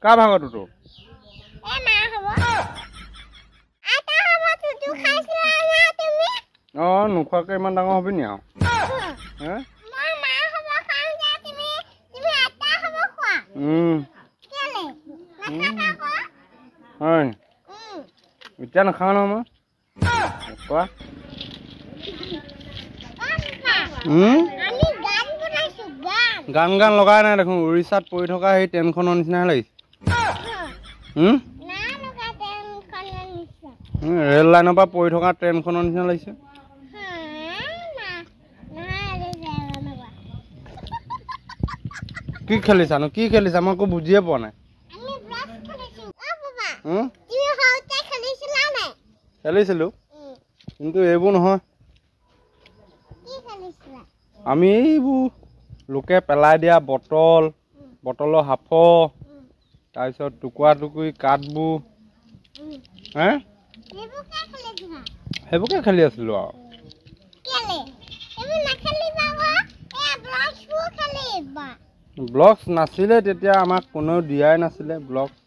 কা ভাগত তো এ মা হব আটা হব তুই খাইছিলা না তুমি নোখোৱাকে ইমান ডাঙৰ হবি নি আৰু হে মই মা হব খাও যে তুমি আটা হব খোৱা কেলে নাখাতা ক হয় এতিয়া নাখাওঁ ন মই কোৱা আমি গান বনাইছো গান গান লগাই নাই দেখোন উৰিষ্যাত পৰি থকা সেই ট্ৰেইনখনৰ নিচিনাহে লাগিছে না লগা ট্ৰেইনখনৰ নিচিনা ৰেল লাইনৰ পৰা পৰি থকা ট্ৰেইনখনৰ নিচিনা লাগিছে কি খেলিছানো কি খেলিছা মই একো বুজিয়ে পোৱা নাই খেলিছিলো কিন্তু এইবোৰ নহয় আমি এইবোৰ লোকে পেলাই দিয়া বটলৰ হাফ তাৰপিছত টুকুৰা টুকুৰি কাঠবোৰ হে সেইবোৰকে খেলি আছিলো আৰু ব্লকছ নাছিলে তেতিয়া আমাক কোনেও দিয়াই নাছিলে ব্লকছ